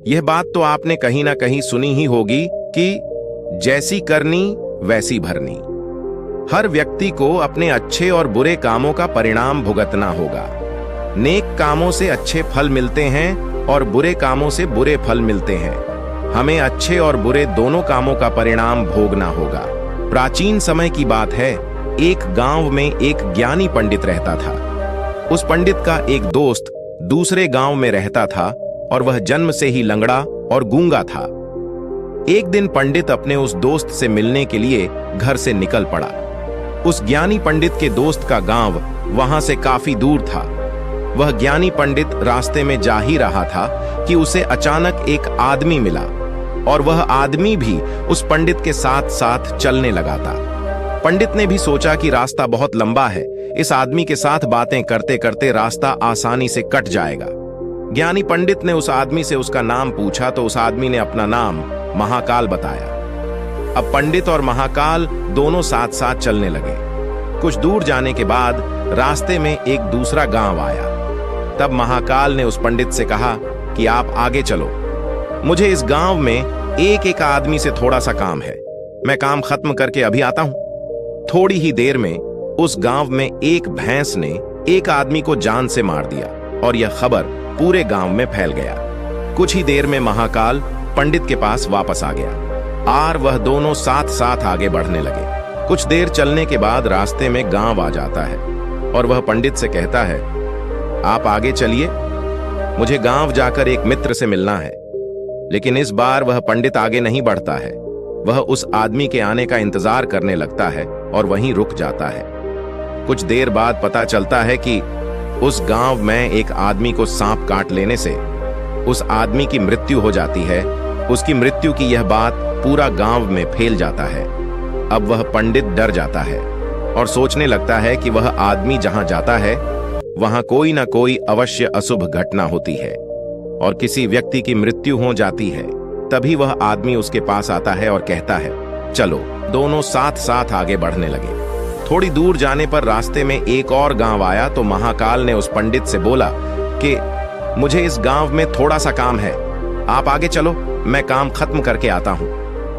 यह बात तो आपने कहीं ना कहीं सुनी ही होगी कि जैसी करनी वैसी भरनी। हर व्यक्ति को अपने अच्छे और बुरे कामों का परिणाम भुगतना होगा। नेक कामों से अच्छे फल मिलते हैं और बुरे कामों से बुरे फल मिलते हैं। हमें अच्छे और बुरे दोनों कामों का परिणाम भोगना होगा। प्राचीन समय की बात है, एक गांव में एक ज्ञानी पंडित रहता था। उस पंडित का एक दोस्त दूसरे गांव में रहता था और वह जन्म से ही लंगड़ा और गूंगा था। एक दिन पंडित अपने उस दोस्त से मिलने के लिए घर से निकल पड़ा। उस ज्ञानी पंडित के दोस्त का गांव वहां से काफी दूर था। वह ज्ञानी पंडित रास्ते में जा ही रहा था कि उसे अचानक एक आदमी मिला और वह आदमी भी उस पंडित के साथ साथ चलने लगा था। पंडित ने भी सोचा कि रास्ता बहुत लंबा है, इस आदमी के साथ बातें करते करते रास्ता आसानी से कट जाएगा। ज्ञानी पंडित ने उस आदमी से उसका नाम पूछा तो उस आदमी ने अपना नाम महाकाल बताया। अब पंडित और महाकाल दोनों साथ साथ चलने लगे। कुछ दूर जाने के बाद रास्ते में एक दूसरा गांव आया। तब महाकाल ने उस पंडित से कहा कि आप आगे चलो, मुझे इस गांव में एक एक आदमी से थोड़ा सा काम है, मैं काम खत्म करके अभी आता हूं। थोड़ी ही देर में उस गांव में एक भैंस ने एक आदमी को जान से मार दिया और यह खबर पूरे गांव में फैल गया। कुछ ही देर में महाकाल पंडित के पास वापस आ गया और वह दोनों साथ साथ आगे बढ़ने लगे। कुछ देर चलने के बाद रास्ते में गांव आ जाता है और वह पंडित से कहता है, आप आगे चलिए, मुझे गांव जाकर एक मित्र से मिलना है। लेकिन इस बार वह पंडित आगे नहीं बढ़ता है। वह उस आदमी के आने का इंतजार करने लगता है और वहीं रुक जाता है। कुछ देर बाद पता चलता है कि उस गांव में एक आदमी को सांप काट लेने से उस आदमी की मृत्यु हो जाती है। उसकी मृत्यु की यह बात पूरा गांव में फैल जाता है। अब वह पंडित डर जाता है और सोचने लगता है कि वह आदमी जहां जाता है वहां कोई ना कोई अवश्य अशुभ घटना होती है और किसी व्यक्ति की मृत्यु हो जाती है। तभी वह आदमी उसके पास आता है और कहता है, चलो। दोनों साथ साथ आगे बढ़ने लगे। थोड़ी दूर जाने पर रास्ते में एक और गांव आया तो महाकाल ने उस पंडित से बोला कि मुझे इस गांव में थोड़ा सा काम है, आप आगे चलो, मैं काम खत्म करके आता हूं।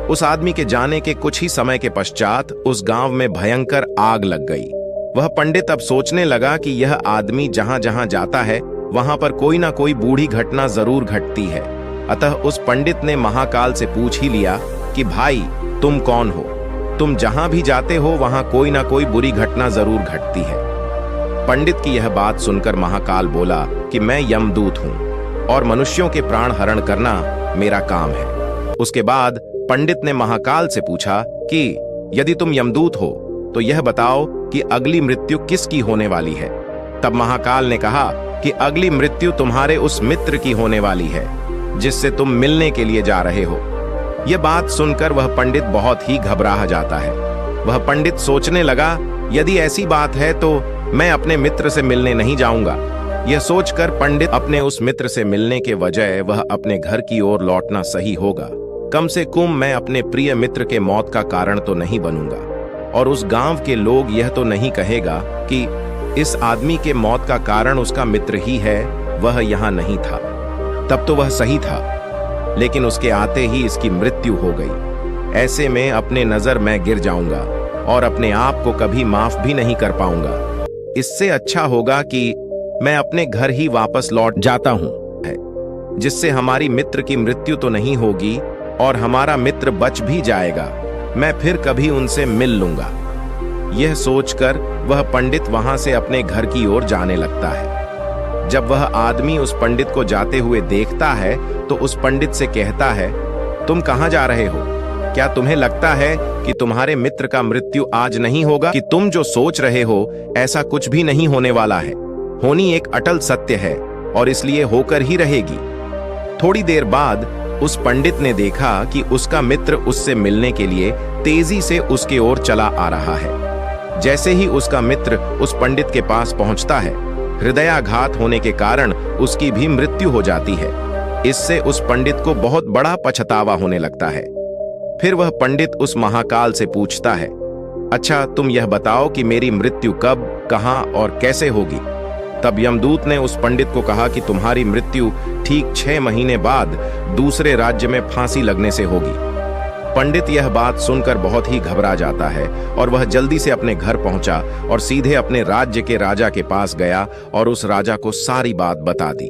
उस आदमी के जाने के कुछ ही समय के पश्चात उस गांव में भयंकर आग लग गई। वह पंडित अब सोचने लगा कि यह आदमी जहां जहां जाता है वहां पर कोई ना कोई बूढ़ी घटना जरूर घटती है। अतः उस पंडित ने महाकाल से पूछ ही लिया कि भाई तुम कौन हो? तुम जहां भी जाते हो वहां कोई ना कोई बुरी घटना जरूर घटती है। पंडित की यह बात सुनकर महाकाल बोला कि मैं यमदूत हूं और मनुष्यों के प्राण हरण करना मेरा काम है। उसके बाद पंडित ने महाकाल से पूछा कि यदि तुम यमदूत हो तो यह बताओ कि अगली मृत्यु किसकी होने वाली है। तब महाकाल ने कहा कि अगली मृत्यु तुम्हारे उस मित्र की होने वाली है जिससे तुम मिलने के लिए जा रहे हो। यह बात सुनकर वह पंडित बहुत ही घबरा जाता है। वह पंडित सोचने लगा, यदि ऐसी बात है तो मैं अपने मित्र से मिलने नहीं जाऊंगा। यह सोचकर पंडित अपने उस मित्र से मिलने के बजाय वह अपने घर की ओर लौटना सही होगा। कम से कम मैं अपने प्रिय मित्र के मौत का कारण तो नहीं बनूंगा और उस गांव के लोग यह तो नहीं कहेगा कि इस आदमी के मौत का कारण उसका मित्र ही है, वह यहां नहीं था। तब तो वह सही था, लेकिन उसके आते ही इसकी मृत्यु हो गई। ऐसे में अपने नजर मैं गिर जाऊंगा और अपने आप को कभी माफ भी नहीं कर पाऊंगा। इससे अच्छा होगा कि मैं अपने घर ही वापस लौट जाता हूं, जिससे हमारी मित्र की मृत्यु तो नहीं होगी और हमारा मित्र बच भी जाएगा। मैं फिर कभी उनसे मिल लूंगा। यह सोचकर वह पंडित वहां से अपने घर की ओर जाने लगता है। जब वह आदमी उस पंडित को जाते हुए देखता है तो उस पंडित से कहता है, तुम कहां जा रहे हो? क्या तुम्हें लगता है कि तुम्हारे मित्र का मृत्यु आज नहीं होगा? कि तुम जो सोच रहे हो ऐसा कुछ भी नहीं होने वाला है। होनी एक अटल सत्य है और इसलिए होकर ही रहेगी। थोड़ी देर बाद उस पंडित ने देखा कि उसका मित्र उससे मिलने के लिए तेजी से उसके ओर चला आ रहा है। जैसे ही उसका मित्र उस पंडित के पास पहुंचता है, हृदयाघात होने के कारण उसकी भी मृत्यु हो जाती है। इससे उस पंडित को बहुत बड़ा पछतावा होने लगता है। फिर वह पंडित उस महाकाल से पूछता है, अच्छा तुम यह बताओ कि मेरी मृत्यु कब, कहां और कैसे होगी? तब यमदूत ने उस पंडित को कहा कि तुम्हारी मृत्यु ठीक 6 महीने बाद दूसरे राज्य में फांसी लगने से होगी। पंडित यह बात सुनकर बहुत ही घबरा जाता है और वह जल्दी से अपने घर पहुंचा और सीधे अपने राज्य के राजा के पास गया और उस राजा को सारी बात बता दी।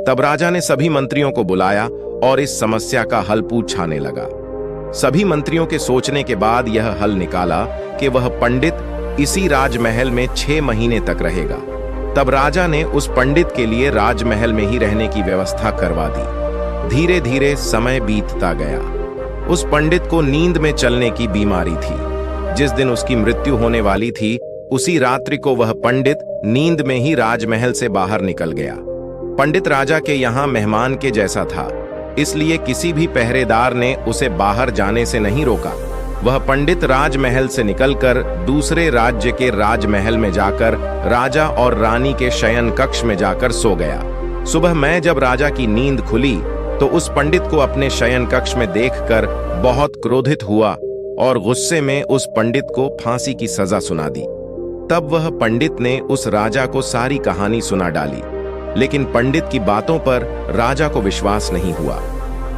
तब राजा ने सभी मंत्रियों को बुलाया और इस समस्या का हल पूछाने लगा। सभी मंत्रियों के सोचने के बाद यह हल निकाला कि वह पंडित इसी राजमहल में 6 महीने तक रहेगा। तब राजा ने उस पंडित के लिए राजमहल में ही रहने की व्यवस्था करवा दी। धीरे धीरे समय बीतता गया। उस पंडित को नींद में चलने की बीमारी थी। जिस दिन उसकी मृत्यु होने वाली थी, उसी रात्रि को वह पंडित नींद में ही राजमहल से बाहर निकल गया। पंडित राजा के यहाँ मेहमान के जैसा था, इसलिए किसी भी पहरेदार ने उसे बाहर जाने से नहीं रोका। वह पंडित राजमहल से निकलकर दूसरे राज्य के राजमहल में जाकर राजा और रानी के शयन कक्ष में जाकर सो गया। सुबह में जब राजा की नींद खुली तो उस पंडित को अपने शयन कक्ष में देखकर बहुत क्रोधित हुआ और गुस्से में उस पंडित को फांसी की सजा सुना दी। तब वह पंडित ने उस राजा को सारी कहानी सुना डाली, लेकिन पंडित की बातों पर राजा को विश्वास नहीं हुआ।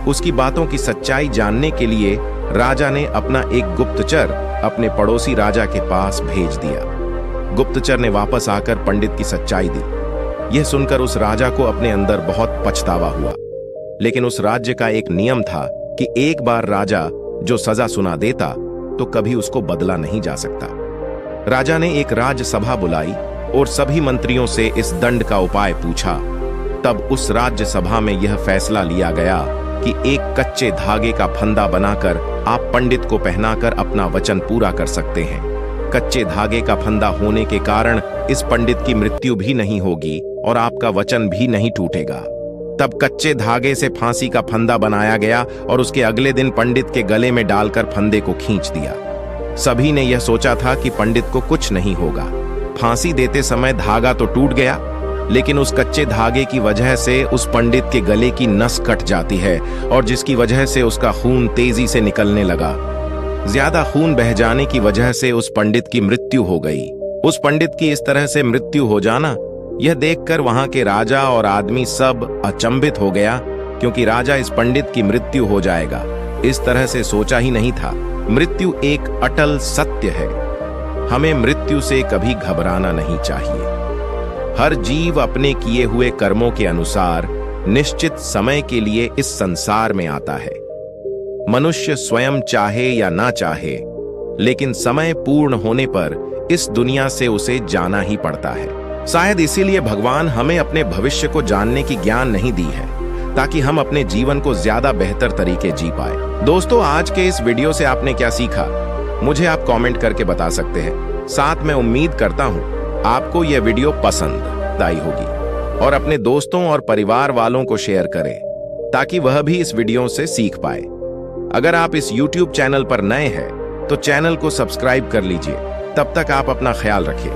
उसकी बातों की सच्चाई जानने के लिए राजा ने अपना एक गुप्तचर अपने पड़ोसी राजा के पास भेज दिया। गुप्तचर ने वापस आकर पंडित की सच्चाई दी। यह सुनकर उस राजा को अपने अंदर बहुत पछतावा हुआ, लेकिन उस राज्य का एक नियम था कि एक बार राजा जो सजा सुना देता तो कभी उसको बदला नहीं जा सकता। राजा ने एक राजसभा बुलाई और सभी मंत्रियों से इस दंड का उपाय पूछा। तब उस राज्यसभा में यह फैसला लिया गया कि एक कच्चे धागे का फंदा बनाकर आप पंडित को पहनाकर अपना वचन पूरा कर सकते हैं। कच्चे धागे का फंदा होने के कारण इस पंडित की मृत्यु भी नहीं होगी और आपका वचन भी नहीं टूटेगा। तब कच्चे धागे से फांसी का फंदा बनाया गया और उसके अगले दिन पंडित के गले में डालकर फंदे को खींच दिया। सभी ने यह सोचा था कि पंडित को कुछ नहीं होगा। फांसी देते समय धागा तो टूट गया, लेकिन उस कच्चे धागे की वजह से उस पंडित के गले की नस कट जाती है और जिसकी वजह से उसका खून तेजी से निकलने लगा। ज्यादा खून बह जाने की वजह से उस पंडित की मृत्यु हो गई। उस पंडित की इस तरह से मृत्यु हो जाना, यह देखकर वहां के राजा और आदमी सब अचंभित हो गया, क्योंकि राजा इस पंडित की मृत्यु हो जाएगा इस तरह से सोचा ही नहीं था। मृत्यु एक अटल सत्य है। हमें मृत्यु से कभी घबराना नहीं चाहिए। हर जीव अपने किए हुए कर्मों के अनुसार निश्चित समय के लिए इस संसार में आता है। मनुष्य स्वयं चाहे या ना चाहे, लेकिन समय पूर्ण होने पर इस दुनिया से उसे जाना ही पड़ता है। शायद इसीलिए भगवान हमें अपने भविष्य को जानने की ज्ञान नहीं दी है, ताकि हम अपने जीवन को ज्यादा बेहतर तरीके जी पाए। दोस्तों, आज के इस वीडियो से आपने क्या सीखा, मुझे आप कमेंट करके बता सकते हैं। साथ में उम्मीद करता हूं आपको यह वीडियो पसंद आई होगी और अपने दोस्तों और परिवार वालों को शेयर करें, ताकि वह भी इस वीडियो से सीख पाए। अगर आप इस YouTube चैनल पर नए हैं तो चैनल को सब्सक्राइब कर लीजिए। तब तक आप अपना ख्याल रखिए।